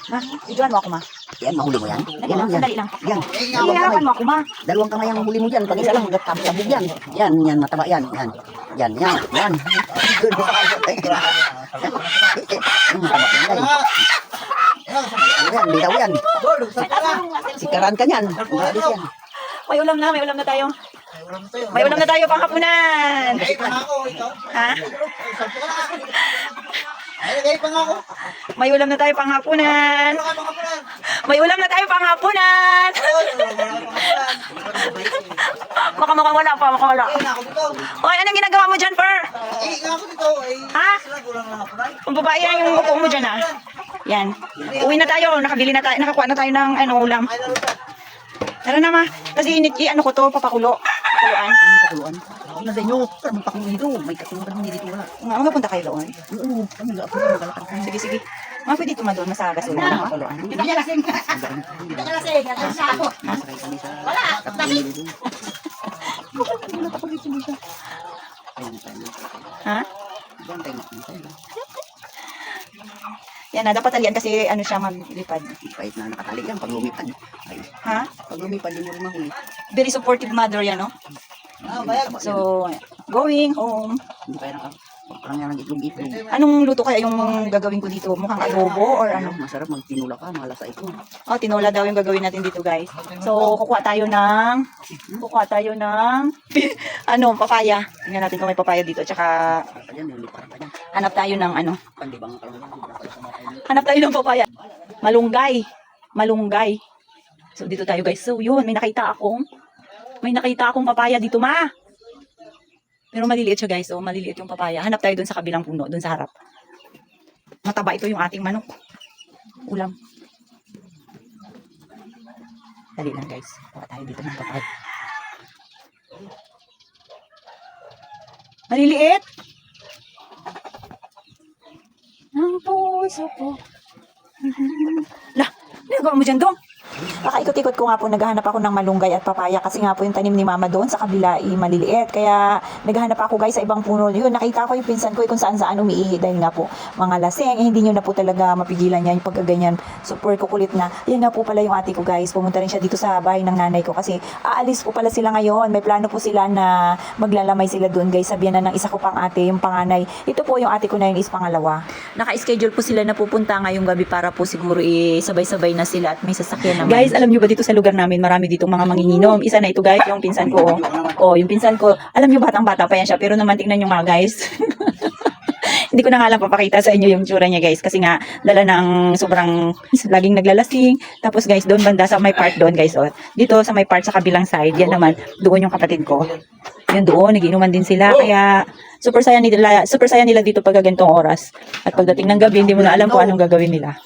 Ma, videoan mo ako, ma. Yan, mahuli mo yan. Yan lang, yan. Sandali lang. Yan. Hihirapan mo ako, ma. Dalawang kamay ang huli mo dyan. Pag isa lang, tabog yan. Yan, yan, mataba yan. Yan. Yan, yan, yan. Good. Mataba yan. Yan, bitaw yan. Sikaran ka niyan. Maalis yan. May ulam na tayo. May ulam na tayo pang hapunan. Ha? May ulam na tayo pang hapunan. May ulam na tayo pang hapunan. Baka makawala pa, makawala. Oy, anong ginagawa mo dyan, Per? Ha? Kung babae yan yung upo mo dyan, ha? Yan. Uwi na tayo, nakabili na tayo, nakakuha na tayo ng ulam. Tara na, ma. Kasi ano ko to, papakulo. Pakuluan. Pakuluan. Ako na sa inyo. Pero magpakulo dito. May katulad mo dito wala. Nga, magpunta kayo doon. Oo. Kami nag-apuro. Sige, sige. Ma, pwede tumadon na sa gasolina ng pakuluan. Hindi ka lasing. Hindi ka lasing. Wala. Ha? Yan na, dapat talian kasi ano siya maglipad. Kahit na nakatali yan pag lumipad. Ay, Ha? pag lumipad din mo rin mahuli. Very supportive mother yan, no? So, going home. Hindi kaya parang yan ang itlog-itlog. Anong luto kaya yung gagawin ko dito? Mukhang adobo or ano? Masarap magtinula ka, malasa ito. Oh, tinola daw yung gagawin natin dito, guys. So, kukuha tayo ng ano, papaya. Tingnan natin kung may papaya dito. Tsaka, Ayan, nilipan pa yan. hanap tayo ng ano. Pandibang ka lang. Hanap tayo ng papaya. Malunggay. Malunggay. So, dito tayo, guys. So, yun. May nakita akong papaya dito, ma. Pero maliliit siya, guys. So, maliliit yung papaya. Hanap tayo dun sa kabilang puno, dun sa harap. Mataba ito yung ating manok. Ulam. Dali lang, guys. Kuha tayo dito ng papaya. Maliliit. Ang puso ko. Lah, nagawa mo dyan, Dong? Nakaikot-ikot ko nga po, naghahanap ako ng malunggay at papaya kasi nga po yung tanim ni Mama doon sa kabila maliliit. Kaya naghahanap ako, guys, sa ibang puno. Yun, nakita ko yung pinsan ko kung saan-saan umiihi dahil nga po mga laseng. Hindi nyo na po talaga mapigilan yan yung pagkaganyan. Super kukulit na. Yan nga po pala yung ate ko, guys. Pumunta rin siya dito sa bahay ng nanay ko kasi aalis po pala sila ngayon. May plano po sila na maglalamay sila doon, guys. Sabihan na ng isa ko pang ate, yung panganay. Ito po yung ate ko na yun is pangalawa. Naka-schedule po sila na pupunta ngayong gabi para po siguro sabay-sabay na sila at may sasakyan naman. Guys, alam nyo ba dito sa lugar namin, marami ditong mga manginginom. Isa na ito, guys, yung pinsan ko. Yung pinsan ko. Alam nyo, batang-bata pa yan siya. Pero naman, tingnan nyo nga, guys. Hindi ko na nga lang papakita sa inyo yung tsura niya, guys. Kasi nga, dala ng sobrang, laging naglalasing. Tapos, guys, doon banda sa may part doon, guys. Dito sa may part sa kabilang side, yan naman, doon yung kapatid ko. Yan doon, nagiinuman din sila. Kaya, super saya nila dito pag ganitong oras. At pagdating ng gabi, hindi mo na alam kung anong gagawin nila.